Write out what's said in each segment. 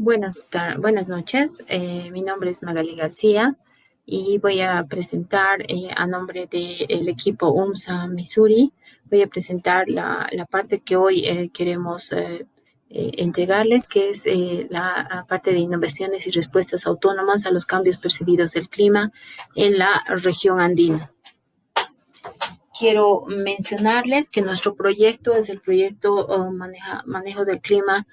Buenas noches. Mi nombre es Magali García y voy a presentar a nombre del equipo UMSA Missouri. Voy a presentar la parte que hoy queremos entregarles, que es la parte de innovaciones y respuestas autónomas a los cambios percibidos del clima en la región andina. Quiero mencionarles que nuestro proyecto es el proyecto Manejo del Clima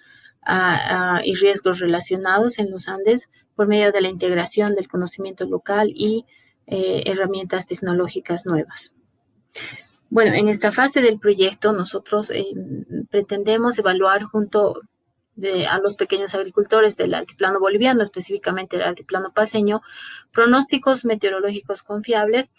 y riesgos relacionados en los Andes por medio de la integración del conocimiento local y herramientas tecnológicas nuevas. Bueno, en esta fase del proyecto nosotros pretendemos evaluar junto a los pequeños agricultores del altiplano boliviano, específicamente el altiplano paceño, pronósticos meteorológicos confiables,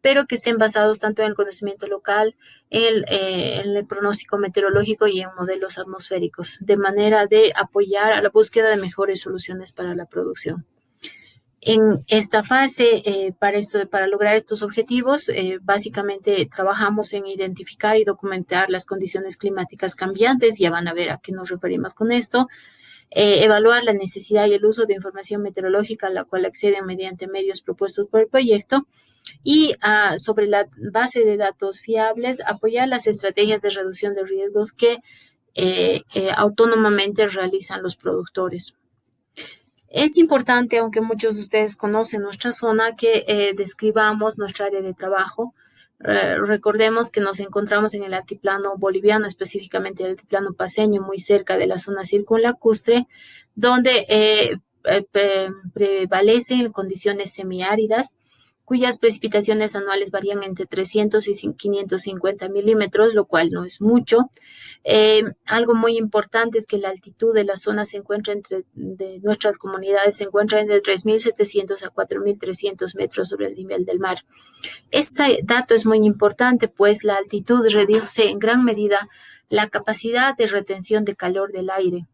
pero que estén basados tanto en el conocimiento local, en el pronóstico meteorológico y en modelos atmosféricos, de manera de apoyar a la búsqueda de mejores soluciones para la producción. En esta fase, para lograr estos objetivos, básicamente trabajamos en identificar y documentar las condiciones climáticas cambiantes, ya van a ver a qué nos referimos con esto, evaluar la necesidad y el uso de información meteorológica a la cual acceden mediante medios propuestos por el proyecto, y sobre la base de datos fiables, apoyar las estrategias de reducción de riesgos que autónomamente realizan los productores. Es importante, aunque muchos de ustedes conocen nuestra zona, que describamos nuestra área de trabajo. Recordemos que nos encontramos en el altiplano boliviano, específicamente el altiplano paceño, muy cerca de la zona circunlacustre, donde prevalecen condiciones semiáridas, cuyas precipitaciones anuales varían entre 300 y 550 milímetros, lo cual no es mucho. Algo muy importante es que la altitud de la zona de nuestras comunidades se encuentra entre 3.700 a 4.300 metros sobre el nivel del mar. Este dato es muy importante, pues la altitud reduce en gran medida la capacidad de retención de calor del aire.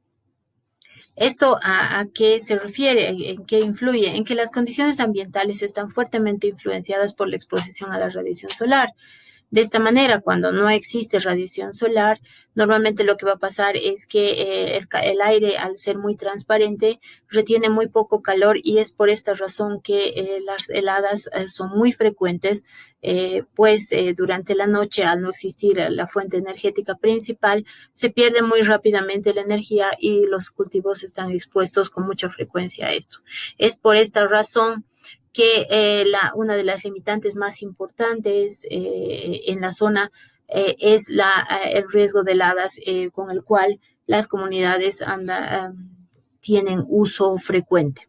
¿Esto a qué se refiere? ¿En qué influye? En que las condiciones ambientales están fuertemente influenciadas por la exposición a la radiación solar. De esta manera, cuando no existe radiación solar, normalmente lo que va a pasar es que el aire, al ser muy transparente, retiene muy poco calor, y es por esta razón que las heladas son muy frecuentes, pues durante la noche, al no existir la fuente energética principal, se pierde muy rápidamente la energía y los cultivos están expuestos con mucha frecuencia a esto. Es por esta razón que una de las limitantes más importantes en la zona es el riesgo de heladas, con el cual las comunidades tienen uso frecuente.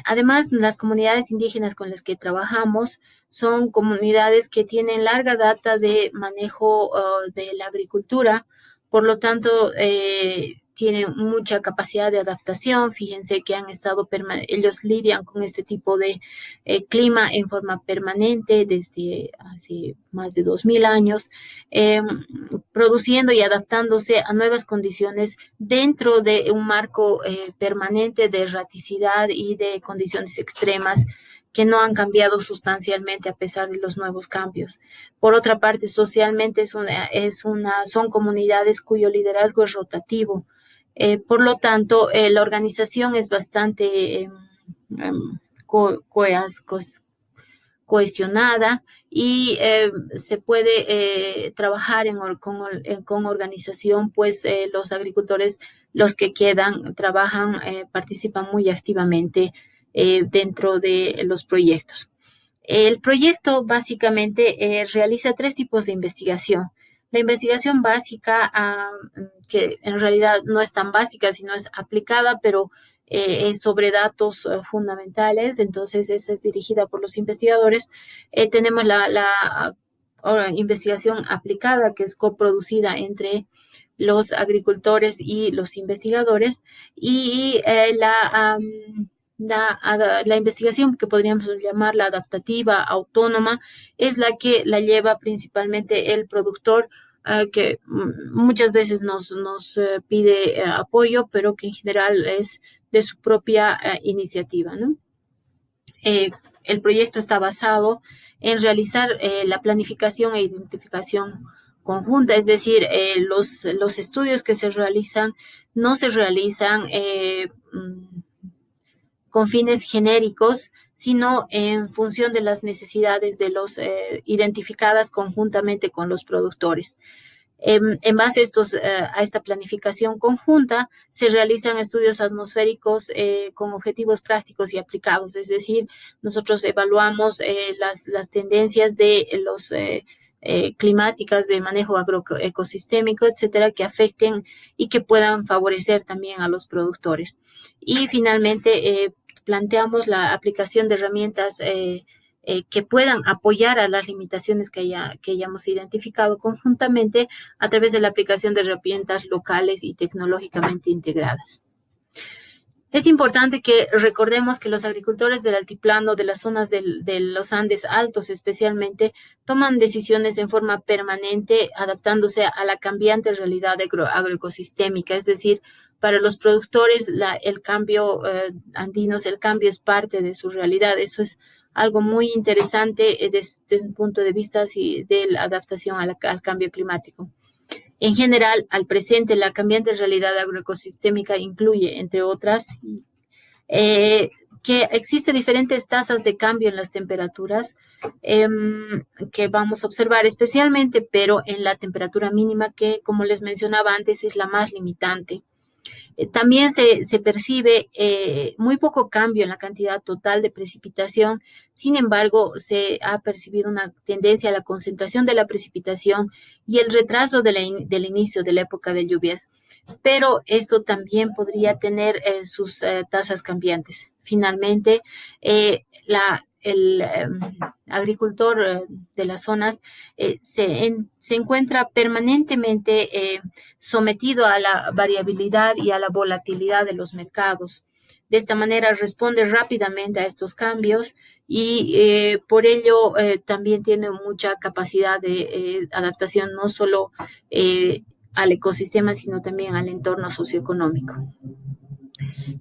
Además, las comunidades indígenas con las que trabajamos son comunidades que tienen larga data de manejo de la agricultura, por lo tanto, tienen mucha capacidad de adaptación. Fíjense que ellos lidian con este tipo de clima en forma permanente desde hace más de 2000 años, produciendo y adaptándose a nuevas condiciones dentro de un marco permanente de erraticidad y de condiciones extremas que no han cambiado sustancialmente a pesar de los nuevos cambios. Por otra parte, socialmente son comunidades cuyo liderazgo es rotativo. Por lo tanto, la organización es bastante cohesionada, y se puede trabajar con organización, pues los agricultores, los que quedan, participan muy activamente dentro de los proyectos. El proyecto básicamente realiza 3 tipos de investigación. La investigación básica, que en realidad no es tan básica, sino es aplicada, pero es sobre datos fundamentales, entonces esa es dirigida por los investigadores. Tenemos la investigación aplicada, que es coproducida entre los agricultores y los investigadores, y la investigación, que podríamos llamar la adaptativa autónoma, es la que la lleva principalmente el productor, que muchas veces nos pide apoyo, pero que en general es de su propia iniciativa, ¿no? El proyecto está basado en realizar la planificación e identificación conjunta, es decir, los estudios que se realizan no se realizan con fines genéricos, sino en función de las necesidades de los identificadas conjuntamente con los productores. En base a esta planificación conjunta, se realizan estudios atmosféricos con objetivos prácticos y aplicados, es decir, nosotros evaluamos las tendencias de los climáticas de manejo agroecosistémico, etcétera, que afecten y que puedan favorecer también a los productores. Y finalmente, planteamos la aplicación de herramientas que puedan apoyar a las limitaciones que hayamos identificado conjuntamente a través de la aplicación de herramientas locales y tecnológicamente integradas. Es importante que recordemos que los agricultores del altiplano, de las zonas de los Andes altos especialmente, toman decisiones en forma permanente, adaptándose a la cambiante realidad agroecosistémica. Es decir, para los productores, el cambio andinos, el cambio es parte de su realidad. Eso es algo muy interesante desde un punto de vista de la adaptación al cambio climático. En general, al presente, la cambiante realidad agroecosistémica incluye, entre otras, que existen diferentes tasas de cambio en las temperaturas que vamos a observar especialmente, pero en la temperatura mínima que, como les mencionaba antes, es la más limitante. También se percibe muy poco cambio en la cantidad total de precipitación. Sin embargo, se ha percibido una tendencia a la concentración de la precipitación y el retraso del inicio de la época de lluvias. Pero esto también podría tener sus tasas cambiantes. Finalmente, el agricultor de las zonas se encuentra permanentemente sometido a la variabilidad y a la volatilidad de los mercados. De esta manera responde rápidamente a estos cambios y por ello también tiene mucha capacidad de adaptación no solo al ecosistema, sino también al entorno socioeconómico.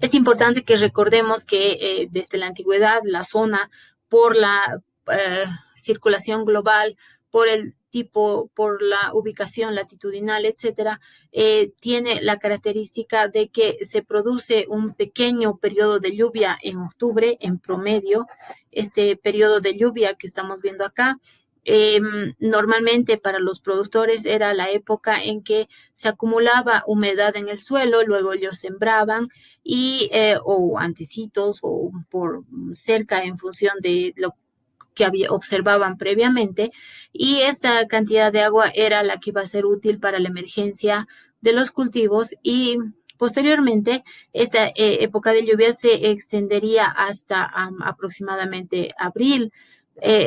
Es importante que recordemos que desde la antigüedad la zona, por la circulación global, por el tipo, por la ubicación latitudinal, etcétera, tiene la característica de que se produce un pequeño periodo de lluvia en octubre, en promedio. Este periodo de lluvia que estamos viendo acá, normalmente para los productores era la época en que se acumulaba humedad en el suelo, luego ellos sembraban y o antecitos o por cerca en función de lo que observaban previamente, y esta cantidad de agua era la que iba a ser útil para la emergencia de los cultivos y posteriormente esta época de lluvia se extendería hasta aproximadamente abril.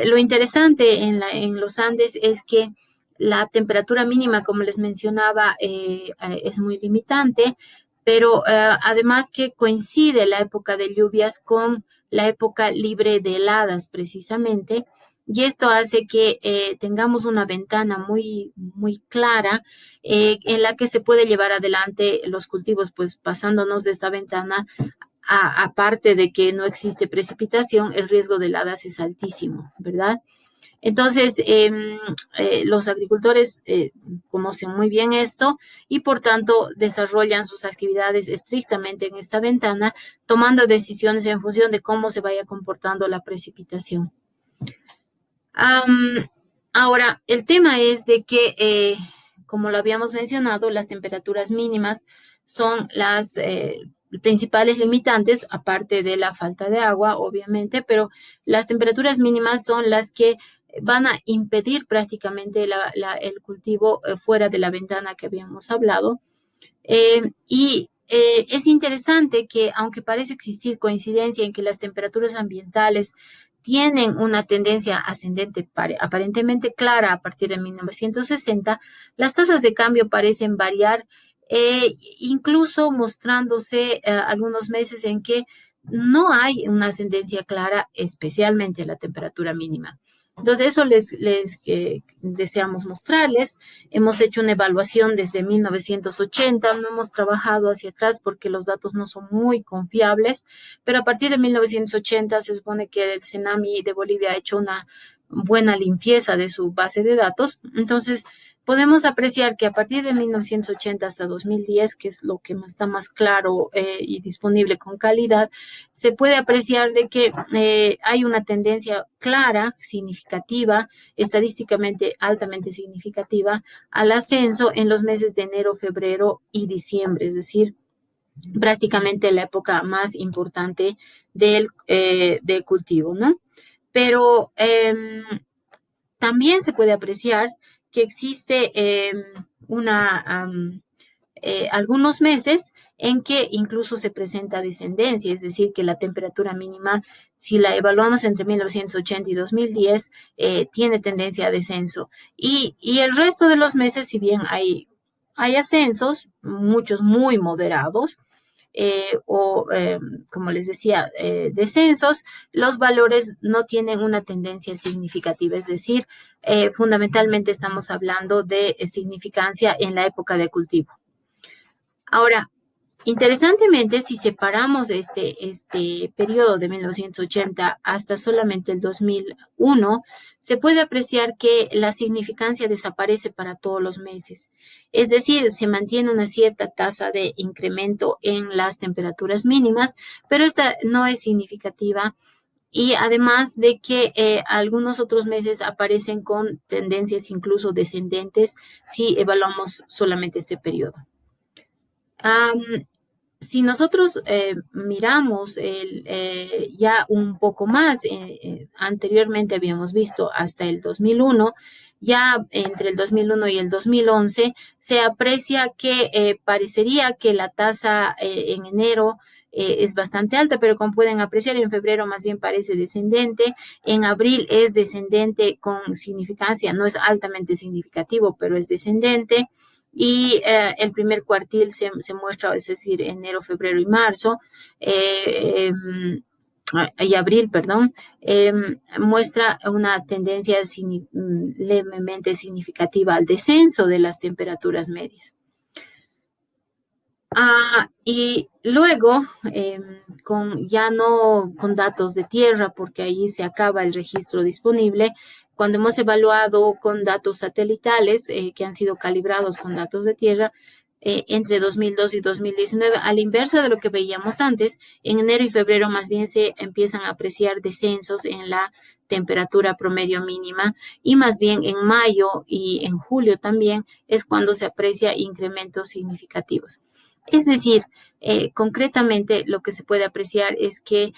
Lo interesante en los Andes es que la temperatura mínima, como les mencionaba, es muy limitante, pero además que coincide la época de lluvias con la época libre de heladas precisamente, y esto hace que tengamos una ventana muy, muy clara en la que se puede llevar adelante los cultivos, pues pasándonos de esta ventana, aparte de que no existe precipitación, el riesgo de heladas es altísimo, ¿verdad? Entonces, los agricultores conocen muy bien esto y por tanto desarrollan sus actividades estrictamente en esta ventana, tomando decisiones en función de cómo se vaya comportando la precipitación. Ahora, el tema es de que, como lo habíamos mencionado, las temperaturas mínimas son las principales limitantes, aparte de la falta de agua, obviamente, pero las temperaturas mínimas son las que van a impedir prácticamente el cultivo fuera de la ventana que habíamos hablado. Es interesante que, aunque parece existir coincidencia en que las temperaturas ambientales tienen una tendencia ascendente aparentemente clara a partir de 1960, las tasas de cambio parecen variar, incluso mostrándose algunos meses en que no hay una ascendencia clara, especialmente la temperatura mínima. Entonces, eso les deseamos mostrarles. Hemos hecho una evaluación desde 1980, no hemos trabajado hacia atrás porque los datos no son muy confiables, pero a partir de 1980 se supone que el CENAMI de Bolivia ha hecho una buena limpieza de su base de datos. Entonces, podemos apreciar que a partir de 1980 hasta 2010, que es lo que está más claro y disponible con calidad, se puede apreciar de que hay una tendencia clara, significativa, estadísticamente altamente significativa, al ascenso en los meses de enero, febrero y diciembre, es decir, prácticamente la época más importante del cultivo, ¿no? Pero también se puede apreciar que existe algunos meses en que incluso se presenta descendencia, es decir, que la temperatura mínima, si la evaluamos entre 1980 y 2010, tiene tendencia a descenso. Y el resto de los meses, si bien hay ascensos, muchos muy moderados, como les decía, descensos, los valores no tienen una tendencia significativa, es decir, fundamentalmente estamos hablando de significancia en la época de cultivo. Ahora, interesantemente, si separamos este periodo de 1980 hasta solamente el 2001, se puede apreciar que la significancia desaparece para todos los meses. Es decir, se mantiene una cierta tasa de incremento en las temperaturas mínimas, pero esta no es significativa. Y además de que algunos otros meses aparecen con tendencias incluso descendentes si evaluamos solamente este periodo. Si nosotros miramos ya un poco más, anteriormente habíamos visto hasta el 2001, ya entre el 2001 y el 2011 se aprecia que parecería que la tasa en enero es bastante alta, pero como pueden apreciar, en febrero más bien parece descendente, en abril es descendente con significancia, no es altamente significativo, pero es descendente. Y el primer cuartil se muestra, es decir, enero, febrero y marzo, y abril, perdón, muestra una tendencia levemente significativa al descenso de las temperaturas medias. Y luego, ya no con datos de tierra, porque ahí se acaba el registro disponible, cuando hemos evaluado con datos satelitales que han sido calibrados con datos de tierra, entre 2002 y 2019, a la inversa de lo que veíamos antes, en enero y febrero más bien se empiezan a apreciar descensos en la temperatura promedio mínima y más bien en mayo y en julio también es cuando se aprecia incrementos significativos. Es decir, concretamente lo que se puede apreciar es que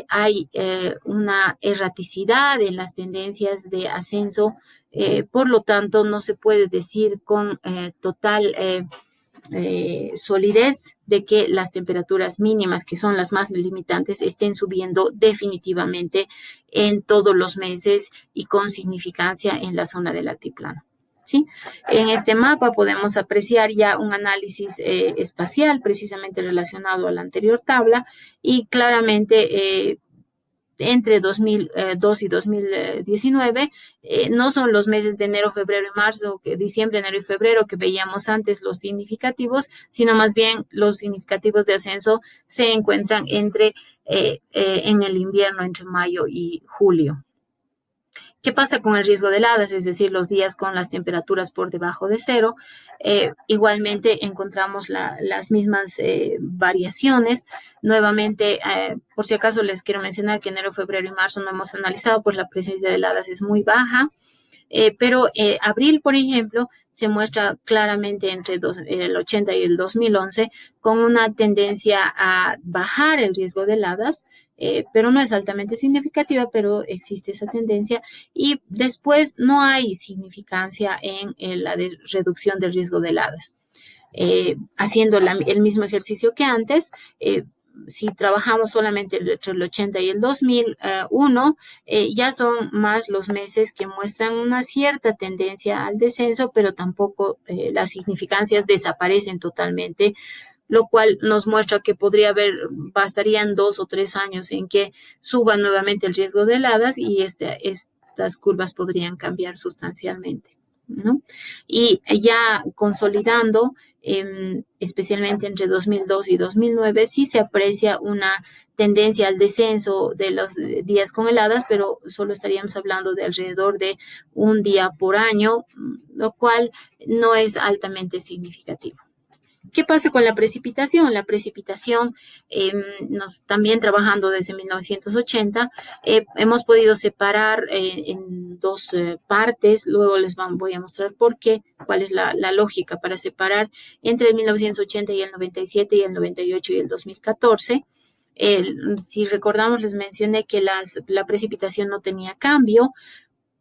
hay una erraticidad en las tendencias de ascenso, por lo tanto no se puede decir con total solidez de que las temperaturas mínimas, que son las más limitantes, estén subiendo definitivamente en todos los meses y con significancia en la zona del altiplano. ¿Sí? En este mapa podemos apreciar ya un análisis espacial precisamente relacionado a la anterior tabla y claramente entre 2002 y 2019 no son los meses de enero, febrero y marzo, diciembre, enero y febrero que veíamos antes los significativos, sino más bien los significativos de ascenso se encuentran en el invierno entre mayo y julio. ¿Qué pasa con el riesgo de heladas? Es decir, los días con las temperaturas por debajo de cero. Igualmente encontramos las mismas variaciones. Nuevamente, por si acaso les quiero mencionar que enero, febrero y marzo no hemos analizado, pues la presencia de heladas es muy baja. Pero abril, por ejemplo, se muestra claramente entre el 80 y el 2011 con una tendencia a bajar el riesgo de heladas, pero no es altamente significativa, pero existe esa tendencia. Y después no hay significancia en la reducción del riesgo de heladas. Haciendo el mismo ejercicio que antes, si trabajamos solamente entre el 80 y el 2001, ya son más los meses que muestran una cierta tendencia al descenso, pero tampoco las significancias desaparecen totalmente, lo cual nos muestra que bastarían 2 o 3 años en que suba nuevamente el riesgo de heladas y estas curvas podrían cambiar sustancialmente, ¿no? Y ya consolidando, especialmente entre 2002 y 2009, sí se aprecia una tendencia al descenso de los días con heladas, pero solo estaríamos hablando de alrededor de un día por año, lo cual no es altamente significativo. ¿Qué pasa con la precipitación? La precipitación, también trabajando desde 1980, hemos podido separar en dos partes, luego voy a mostrar por qué, cuál es la lógica para separar entre el 1980 y el 97 y el 98 y el 2014. Si recordamos, les mencioné que la precipitación no tenía cambio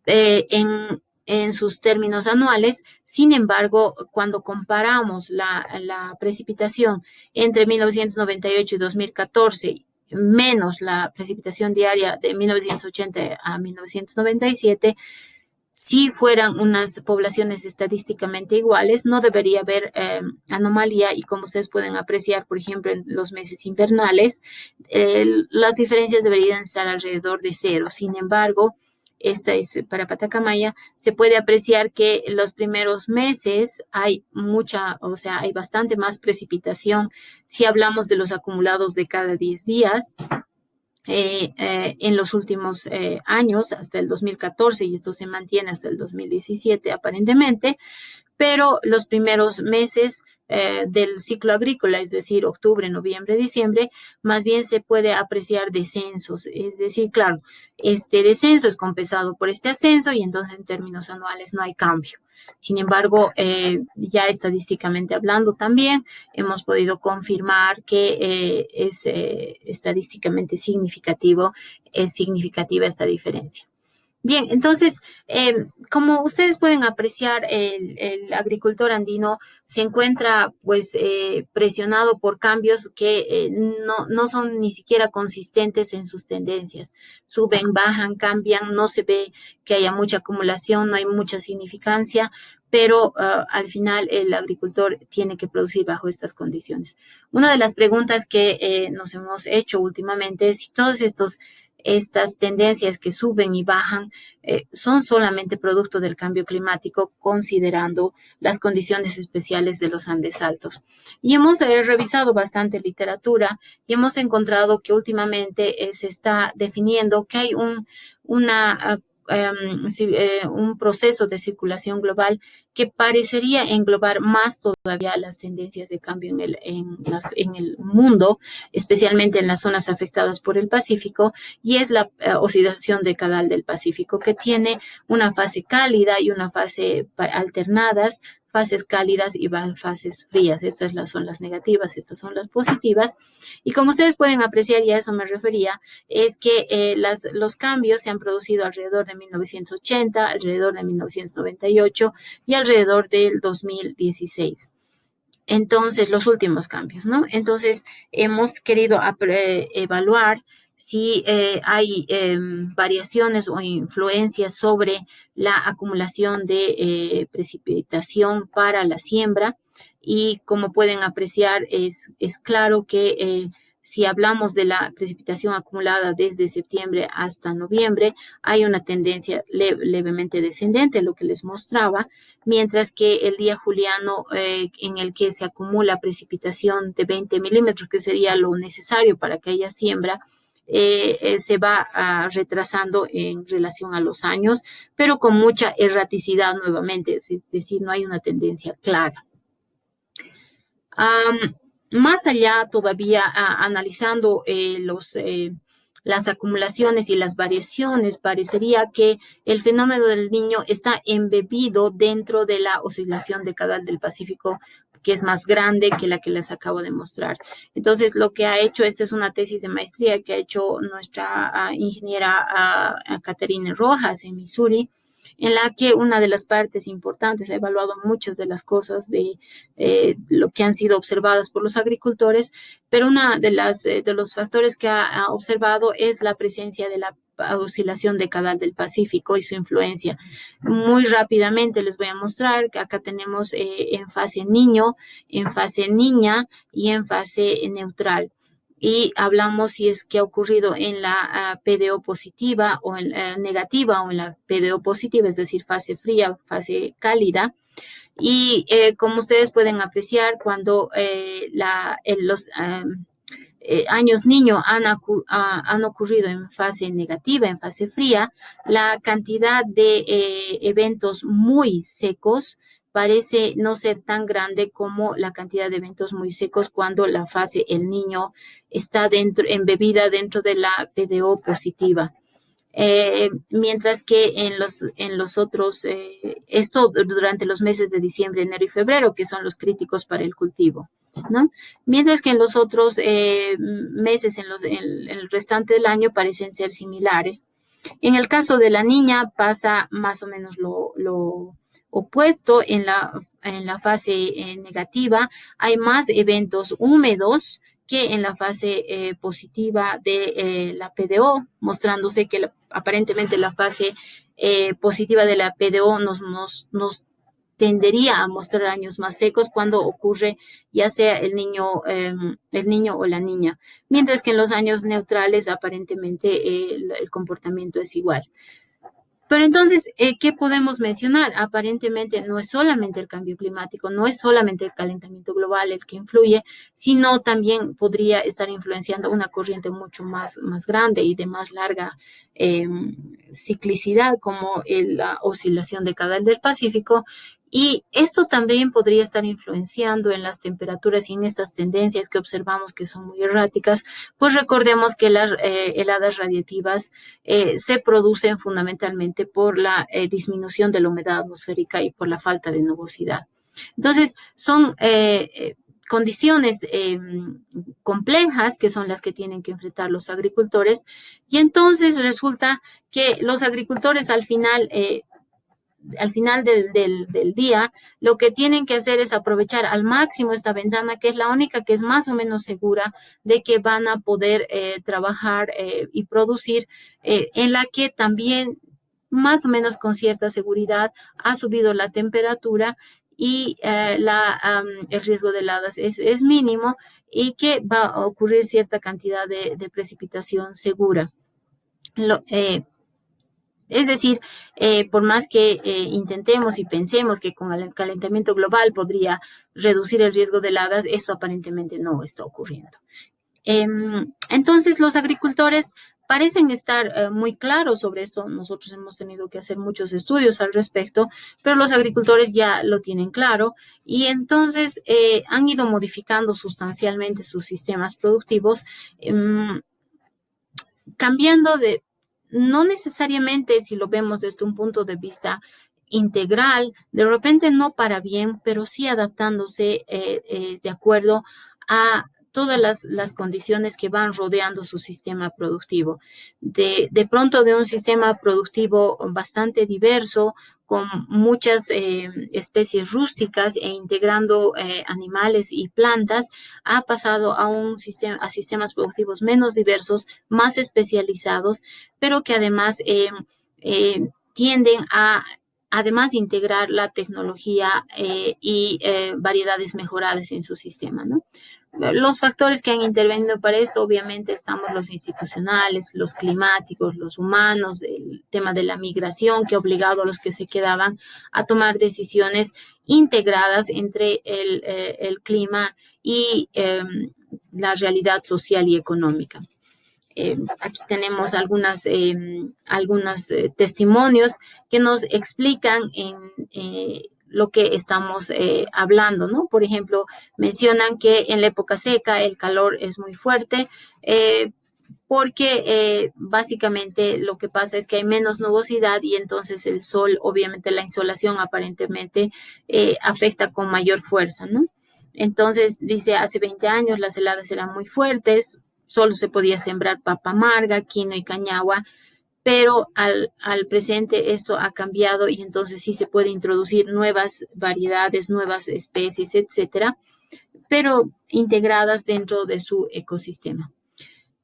en sus términos anuales. Sin embargo, cuando comparamos la precipitación entre 1998 y 2014, menos la precipitación diaria de 1980 a 1997, si fueran unas poblaciones estadísticamente iguales, no debería haber anomalía y como ustedes pueden apreciar, por ejemplo, en los meses invernales, las diferencias deberían estar alrededor de cero. Sin embargo, esta es para Patacamaya, se puede apreciar que en los primeros meses hay hay bastante más precipitación si hablamos de los acumulados de cada 10 días. En los últimos años, hasta el 2014, y esto se mantiene hasta el 2017 aparentemente, pero los primeros meses del ciclo agrícola, es decir, octubre, noviembre, diciembre, más bien se puede apreciar descensos. Es decir, claro, este descenso es compensado por este ascenso y entonces en términos anuales no hay cambio. Sin embargo, ya estadísticamente hablando también, hemos podido confirmar que es estadísticamente significativa esta diferencia. Bien, entonces, como ustedes pueden apreciar, el agricultor andino se encuentra pues presionado por cambios que no son ni siquiera consistentes en sus tendencias. Suben, bajan, cambian, no se ve que haya mucha acumulación, no hay mucha significancia, pero al final el agricultor tiene que producir bajo estas condiciones. Una de las preguntas que nos hemos hecho últimamente es si todos estas tendencias que suben y bajan son solamente producto del cambio climático, considerando las condiciones especiales de los Andes altos. Y hemos revisado bastante literatura y hemos encontrado que últimamente se está definiendo que hay un proceso de circulación global que parecería englobar más todavía las tendencias de cambio en el mundo, especialmente en las zonas afectadas por el Pacífico, y es la oscilación decadal del Pacífico, que tiene una fase cálida y una fase alternadas, fases cálidas y fases frías. Estas son las negativas, estas son las positivas. Y como ustedes pueden apreciar, y a eso me refería, es que los cambios se han producido alrededor de 1980, alrededor de 1998 y alrededor del 2016. Entonces, los últimos cambios, ¿no? Entonces, hemos querido evaluar si hay variaciones o influencias sobre la acumulación de precipitación para la siembra. Y como pueden apreciar, es claro que si hablamos de la precipitación acumulada desde septiembre hasta noviembre, hay una tendencia levemente descendente, lo que les mostraba, mientras que el día juliano en el que se acumula precipitación de 20 milímetros, que sería lo necesario para que haya siembra, se va retrasando en relación a los años, pero con mucha erraticidad nuevamente, es decir, no hay una tendencia clara. Más allá todavía, analizando las acumulaciones y las variaciones, parecería que el fenómeno del Niño está embebido dentro de la oscilación decadal del Pacífico, que es más grande que la que les acabo de mostrar. Entonces, lo que ha hecho, esta es una tesis de maestría que ha hecho nuestra ingeniera Caterine Rojas en Missouri, en la que una de las partes importantes ha evaluado muchas de las cosas de lo que han sido observadas por los agricultores, pero una de los factores que ha observado es la presencia de la oscilación decadal del Pacífico y su influencia. Muy rápidamente les voy a mostrar que acá tenemos en fase niño, en fase niña y en fase neutral. Y hablamos si es que ha ocurrido en la PDO positiva o en la negativa o en la PDO positiva, es decir, fase fría, fase cálida. Y como ustedes pueden apreciar, cuando los años niño han ocurrido en fase negativa, en fase fría, la cantidad de eventos muy secos parece no ser tan grande como la cantidad de eventos muy secos cuando la fase el niño está embebida dentro de la PDO positiva. Mientras que en los otros, esto durante los meses de diciembre, enero y febrero, que son los críticos para el cultivo, ¿no? Mientras que en los otros meses, en el restante del año, parecen ser similares. En el caso de la niña pasa más o menos lo opuesto en la fase negativa. Hay más eventos húmedos que en la fase positiva de la PDO, mostrándose que aparentemente la fase positiva de la PDO nos tendería a mostrar años más secos cuando ocurre ya sea el niño o la niña, mientras que en los años neutrales aparentemente el comportamiento es igual. Pero entonces, ¿qué podemos mencionar? Aparentemente no es solamente el cambio climático, no es solamente el calentamiento global el que influye, sino también podría estar influenciando una corriente mucho más grande y de más larga ciclicidad, como la oscilación de caudal del Pacífico. Y esto también podría estar influenciando en las temperaturas y en estas tendencias que observamos que son muy erráticas, pues recordemos que las heladas radiativas se producen fundamentalmente por la disminución de la humedad atmosférica y por la falta de nubosidad. Entonces, son condiciones complejas que son las que tienen que enfrentar los agricultores y entonces resulta que los agricultores al final del día, lo que tienen que hacer es aprovechar al máximo esta ventana, que es la única que es más o menos segura de que van a poder trabajar y producir, en la que también más o menos con cierta seguridad ha subido la temperatura y el riesgo de heladas es mínimo y que va a ocurrir cierta cantidad de precipitación segura. Es decir, por más que intentemos y pensemos que con el calentamiento global podría reducir el riesgo de heladas, esto aparentemente no está ocurriendo. Entonces, los agricultores parecen estar muy claros sobre esto. Nosotros hemos tenido que hacer muchos estudios al respecto, pero los agricultores ya lo tienen claro y entonces han ido modificando sustancialmente sus sistemas productivos, cambiando no necesariamente si lo vemos desde un punto de vista integral, de repente no para bien, pero sí adaptándose de acuerdo a todas las condiciones que van rodeando su sistema productivo. De pronto de un sistema productivo bastante diverso, con muchas especies rústicas e integrando animales y plantas, ha pasado a sistemas productivos menos diversos, más especializados, pero que además tienden a además integrar la tecnología y variedades mejoradas en su sistema, ¿no? Los factores que han intervenido para esto, obviamente, estamos los institucionales, los climáticos, los humanos, el tema de la migración que ha obligado a los que se quedaban a tomar decisiones integradas entre el clima y la realidad social y económica. Aquí tenemos algunos testimonios que nos explican lo que estamos hablando, ¿no? Por ejemplo, mencionan que en la época seca el calor es muy fuerte porque básicamente lo que pasa es que hay menos nubosidad y entonces el sol, obviamente la insolación aparentemente afecta con mayor fuerza, ¿no? Entonces, dice, hace 20 años las heladas eran muy fuertes, solo se podía sembrar papa amarga, quino y cañagua, pero al presente esto ha cambiado y entonces sí se puede introducir nuevas variedades, nuevas especies, etcétera, pero integradas dentro de su ecosistema.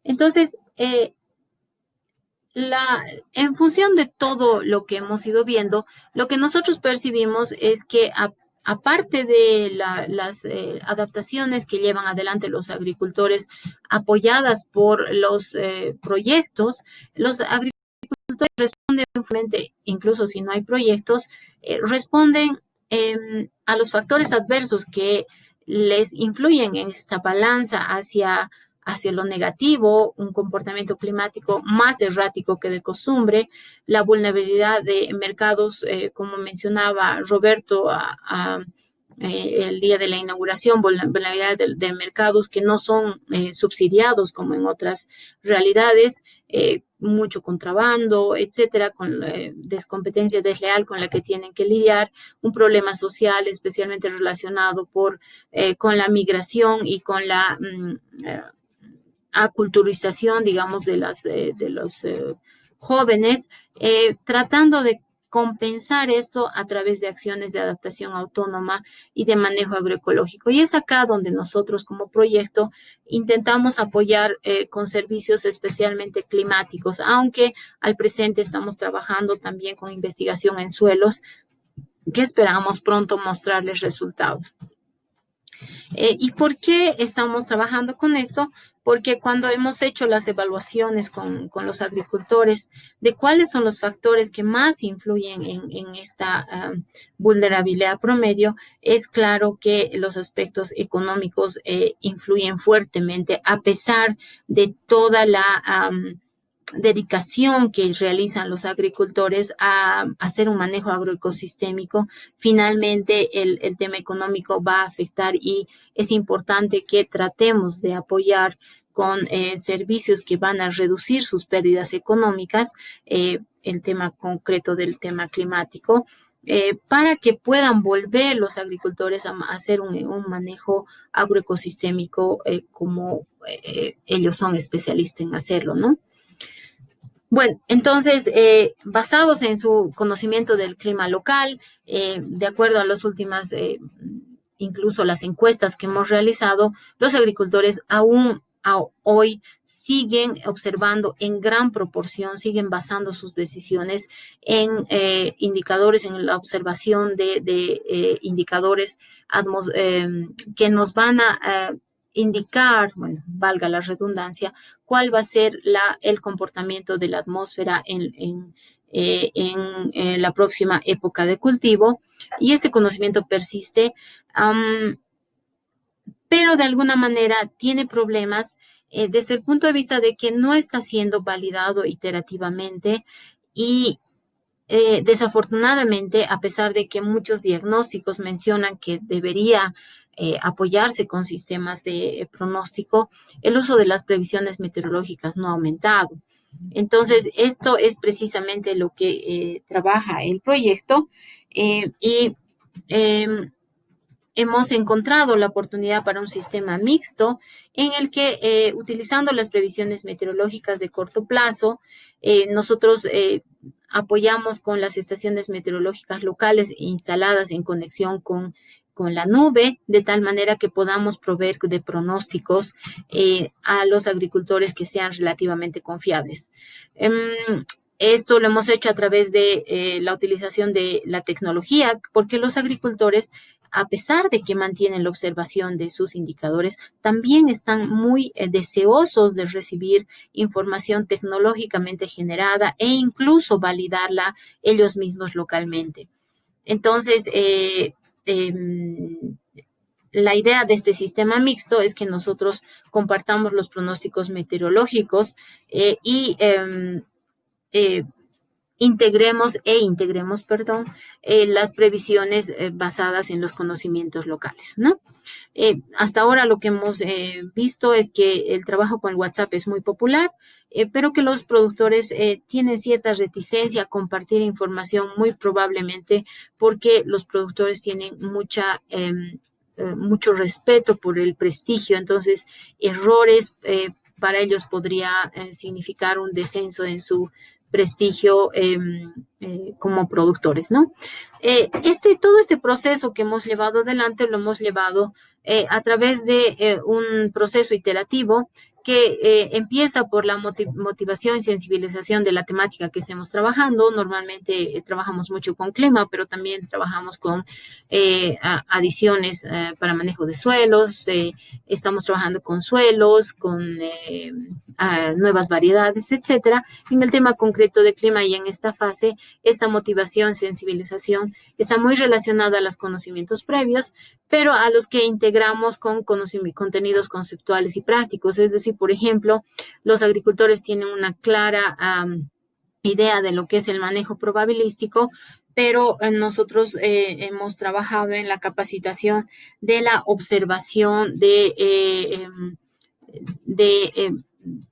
Entonces, en función de todo lo que hemos ido viendo, lo que nosotros percibimos es que aparte de las adaptaciones que llevan adelante los agricultores apoyadas por los proyectos, los agricultores responden, incluso si no hay proyectos, responden a los factores adversos que les influyen en esta balanza hacia lo negativo, un comportamiento climático más errático que de costumbre, la vulnerabilidad de mercados, como mencionaba Roberto el día de la inauguración, vulnerabilidad de mercados que no son subsidiados como en otras realidades, mucho contrabando, etcétera, con descompetencia desleal con la que tienen que lidiar, un problema social especialmente relacionado con la migración y con la aculturización, digamos, de los jóvenes, tratando de compensar esto a través de acciones de adaptación autónoma y de manejo agroecológico. Y es acá donde nosotros como proyecto intentamos apoyar con servicios especialmente climáticos, aunque al presente estamos trabajando también con investigación en suelos que esperamos pronto mostrarles resultados. ¿Y por qué estamos trabajando con esto? Porque cuando hemos hecho las evaluaciones con los agricultores de cuáles son los factores que más influyen en esta vulnerabilidad promedio, es claro que los aspectos económicos influyen fuertemente a pesar de toda la dedicación que realizan los agricultores a hacer un manejo agroecosistémico. Finalmente el tema económico va a afectar y es importante que tratemos de apoyar con servicios que van a reducir sus pérdidas económicas, el tema concreto del tema climático, para que puedan volver los agricultores a hacer un manejo agroecosistémico como ellos son especialistas en hacerlo, ¿no? Bueno, entonces, basados en su conocimiento del clima local, de acuerdo a las últimas, incluso las encuestas que hemos realizado, los agricultores aún hoy siguen observando en gran proporción, siguen basando sus decisiones en indicadores, en la observación de indicadores que nos van a indicar, bueno, valga la redundancia, cuál va a ser el comportamiento de la atmósfera en la próxima época de cultivo. Y este conocimiento persiste, pero de alguna manera tiene problemas desde el punto de vista de que no está siendo validado iterativamente y desafortunadamente, a pesar de que muchos diagnósticos mencionan que debería apoyarse con sistemas de pronóstico, el uso de las previsiones meteorológicas no ha aumentado. Entonces, esto es precisamente lo que trabaja el proyecto y hemos encontrado la oportunidad para un sistema mixto en el que, utilizando las previsiones meteorológicas de corto plazo, nosotros apoyamos con las estaciones meteorológicas locales instaladas en conexión con la nube, de tal manera que podamos proveer de pronósticos a los agricultores que sean relativamente confiables. Esto lo hemos hecho a través de la utilización de la tecnología, porque los agricultores, a pesar de que mantienen la observación de sus indicadores, también están muy deseosos de recibir información tecnológicamente generada e incluso validarla ellos mismos localmente. Entonces, la idea de este sistema mixto es que nosotros compartamos los pronósticos meteorológicos y integremos las previsiones basadas en los conocimientos locales, ¿no? Hasta ahora lo que hemos visto es que el trabajo con el WhatsApp es muy popular, pero que los productores tienen cierta reticencia a compartir información, muy probablemente porque los productores tienen mucho respeto por el prestigio, entonces errores para ellos podría significar un descenso en su prestigio como productores, ¿no? Todo este proceso que hemos llevado adelante lo hemos llevado a través de un proceso iterativo que empieza por la motivación y sensibilización de la temática que estemos trabajando. Normalmente trabajamos mucho con clima, pero también trabajamos con adiciones para manejo de suelos, estamos trabajando con suelos, con nuevas variedades, etcétera. En el tema concreto de clima y en esta fase, esta motivación, sensibilización está muy relacionada a los conocimientos previos, pero a los que integramos con contenidos conceptuales y prácticos. Es decir, por ejemplo, los agricultores tienen una clara idea de lo que es el manejo probabilístico, pero nosotros hemos trabajado en la capacitación de la observación de, eh,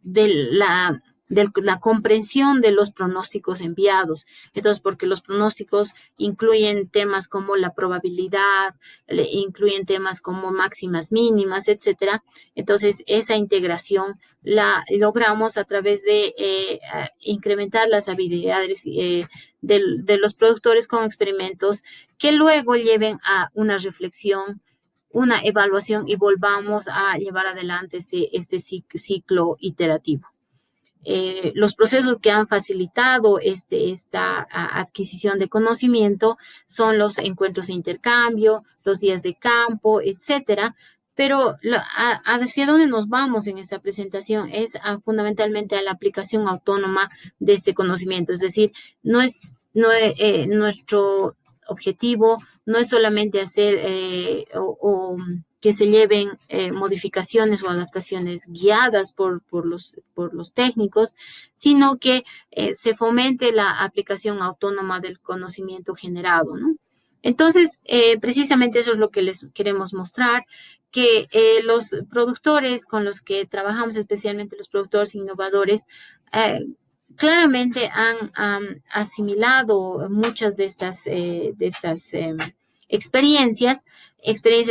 de la comprensión de los pronósticos enviados. Entonces, porque los pronósticos incluyen temas como la probabilidad, incluyen temas como máximas mínimas, etcétera. Entonces, esa integración la logramos a través de incrementar las habilidades de los productores con experimentos que luego lleven a una reflexión, una evaluación y volvamos a llevar adelante este ciclo iterativo. Los procesos que han facilitado esta adquisición de conocimiento son los encuentros de intercambio, los días de campo, etcétera. Pero hacia dónde nos vamos en esta presentación es fundamentalmente a la aplicación autónoma de este conocimiento. Es decir, nuestro objetivo no es solamente hacer o que se lleven modificaciones o adaptaciones guiadas por los técnicos, sino que se fomente la aplicación autónoma del conocimiento generado, ¿no? Entonces, precisamente eso es lo que les queremos mostrar, que los productores con los que trabajamos, especialmente los productores innovadores, claramente han asimilado muchas de estas experiencias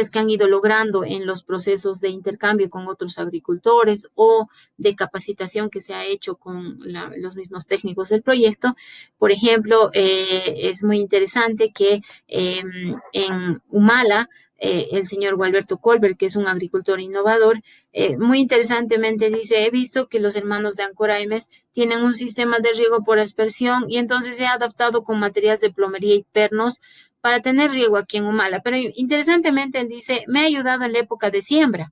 que han ido logrando en los procesos de intercambio con otros agricultores o de capacitación que se ha hecho con los mismos técnicos del proyecto. Por ejemplo, es muy interesante que en Humala, el señor Gualberto Colbert, que es un agricultor innovador, muy interesantemente dice: he visto que los hermanos de Ancoraimes tienen un sistema de riego por aspersión y entonces he adaptado con materiales de plomería y pernos para tener riego aquí en Humala. Pero interesantemente él dice: me ha ayudado en la época de siembra,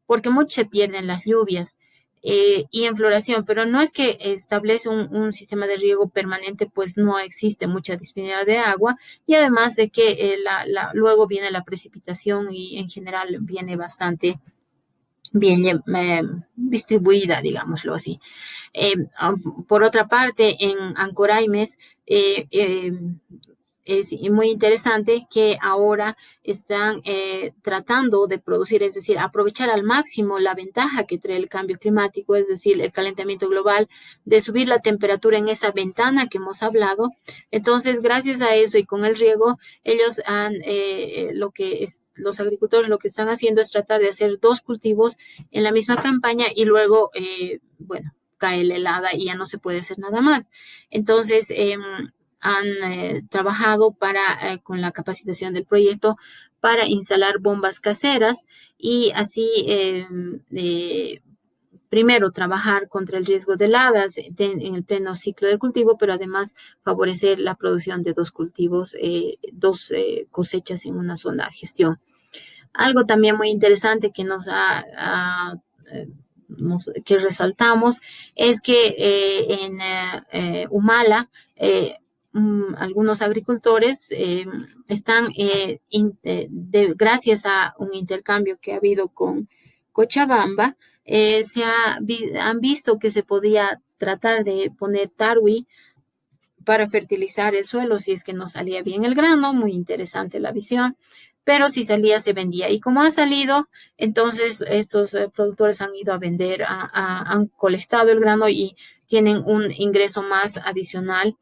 porque mucho se pierden las lluvias y en floración, pero no es que establece un sistema de riego permanente, pues no existe mucha disponibilidad de agua y además de que luego viene la precipitación y en general viene bastante bien distribuida, digámoslo así. Por otra parte, en Ancoraimes, es muy interesante que ahora están tratando de producir, es decir, aprovechar al máximo la ventaja que trae el cambio climático, es decir, el calentamiento global, de subir la temperatura en esa ventana que hemos hablado. Entonces, gracias a eso y con el riego, ellos los agricultores lo que están haciendo es tratar de hacer 2 cultivos en la misma campaña y luego, cae la helada y ya no se puede hacer nada más. Entonces, han trabajado con la capacitación del proyecto para instalar bombas caseras y así primero trabajar contra el riesgo de heladas en el pleno ciclo del cultivo, pero además favorecer la producción de 2 cultivos, 2 cosechas en una sola gestión. Algo también muy interesante que que resaltamos es que en Humala algunos agricultores están, gracias a un intercambio que ha habido con Cochabamba, han visto que se podía tratar de poner tarwi para fertilizar el suelo si es que no salía bien el grano. Muy interesante la visión, pero si salía se vendía. Y como ha salido, entonces estos productores han ido a vender, han colectado el grano y tienen un ingreso más adicional.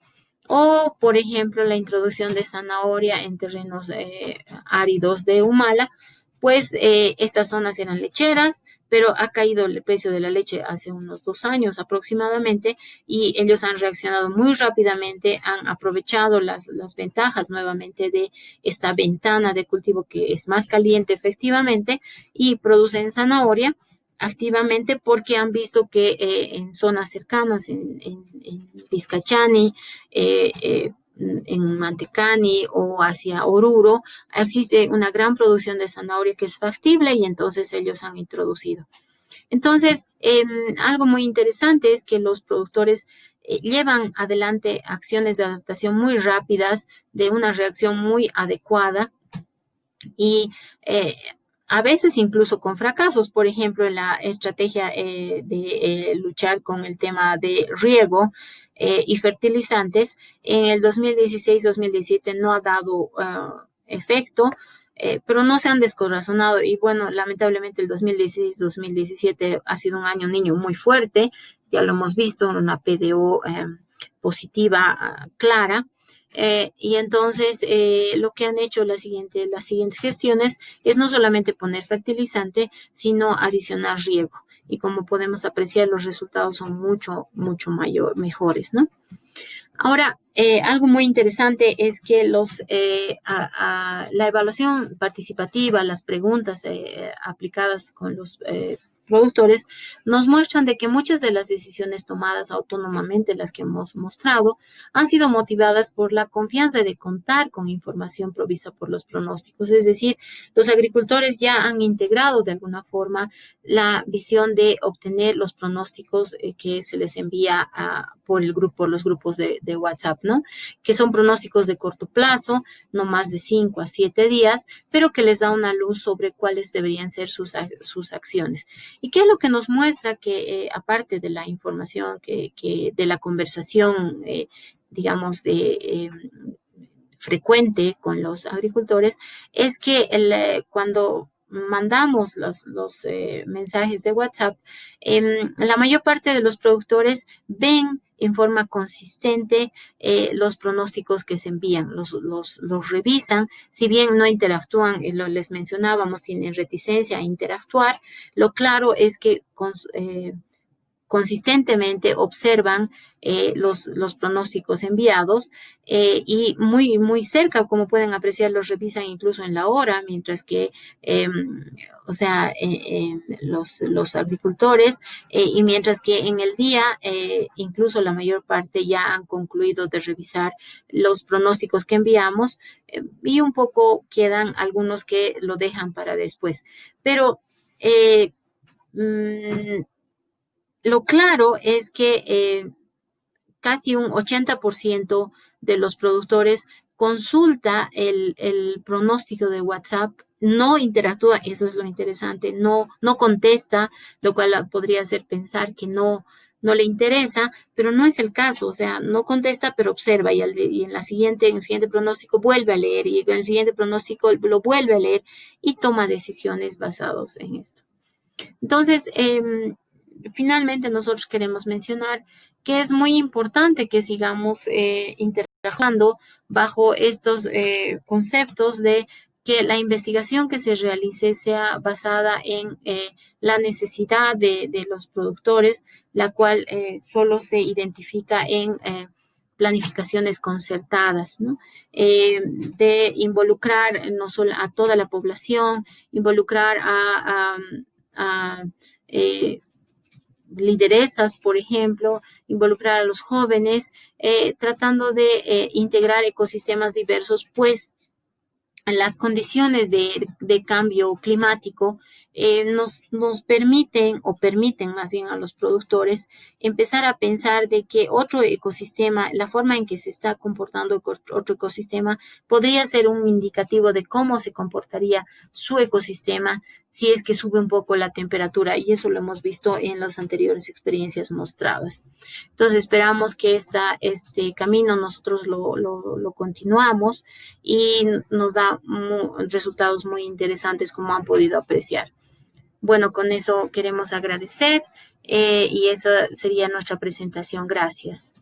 O, por ejemplo, la introducción de zanahoria en terrenos áridos de Humala, pues estas zonas eran lecheras, pero ha caído el precio de la leche hace unos 2 años aproximadamente y ellos han reaccionado muy rápidamente, han aprovechado las ventajas nuevamente de esta ventana de cultivo que es más caliente efectivamente y producen zanahoria activamente porque han visto que en zonas cercanas, en Vizcachani, en Mantecani o hacia Oruro, existe una gran producción de zanahoria que es factible y entonces ellos han introducido. Entonces, algo muy interesante es que los productores llevan adelante acciones de adaptación muy rápidas, de una reacción muy adecuada y a veces incluso con fracasos. Por ejemplo, en la estrategia de luchar con el tema de riego y fertilizantes, en el 2016-2017 no ha dado efecto. Pero no se han descorazonado y bueno, lamentablemente el 2016-2017 ha sido un año niño muy fuerte, ya lo hemos visto, una PDO positiva clara. Y entonces lo que han hecho las siguientes gestiones es no solamente poner fertilizante, sino adicionar riego. Y como podemos apreciar, los resultados son mucho mejores, ¿no? Ahora, algo muy interesante es que la evaluación participativa, las preguntas aplicadas con los productores, nos muestran de que muchas de las decisiones tomadas autónomamente, las que hemos mostrado, han sido motivadas por la confianza de contar con información provista por los pronósticos. Es decir, los agricultores ya han integrado de alguna forma la visión de obtener los pronósticos que se les envía por los grupos de WhatsApp, ¿no? Que son pronósticos de corto plazo, no más de 5 a 7 días, pero que les da una luz sobre cuáles deberían ser sus acciones. ¿Y qué es lo que nos muestra? Que aparte de la información, de la conversación, digamos, frecuente con los agricultores, es que cuando mandamos los mensajes de WhatsApp, la mayor parte de los productores ven en forma consistente los pronósticos que se envían, los revisan, si bien no interactúan, les mencionábamos, tienen reticencia a interactuar, lo claro es que consistentemente observan los pronósticos enviados y muy cerca, como pueden apreciar, los revisan incluso en la hora, mientras que, los agricultores, y mientras que en el día, incluso la mayor parte ya han concluido de revisar los pronósticos que enviamos y un poco quedan algunos que lo dejan para después. Pero lo claro es que casi un 80% de los productores consulta el pronóstico de WhatsApp, no interactúa, eso es lo interesante, no contesta, lo cual podría hacer pensar que no le interesa, pero no es el caso, o sea, no contesta, pero observa y en el siguiente pronóstico vuelve a leer y en el siguiente pronóstico lo vuelve a leer y toma decisiones basadas en esto. Entonces, finalmente nosotros queremos mencionar que es muy importante que sigamos interactuando bajo estos conceptos de que la investigación que se realice sea basada en la necesidad de los productores, la cual solo se identifica en planificaciones concertadas, ¿no? De involucrar no solo a toda la población, involucrar a lideresas, por ejemplo, involucrar a los jóvenes, tratando de integrar ecosistemas diversos, pues las condiciones de cambio climático nos permiten o permiten más bien a los productores empezar a pensar de que otro ecosistema, la forma en que se está comportando otro ecosistema, podría ser un indicativo de cómo se comportaría su ecosistema si es que sube un poco la temperatura, y eso lo hemos visto en las anteriores experiencias mostradas. Entonces esperamos que este camino nosotros lo continuamos y nos da resultados muy interesantes, como han podido apreciar. Bueno, con eso queremos agradecer y esa sería nuestra presentación. Gracias.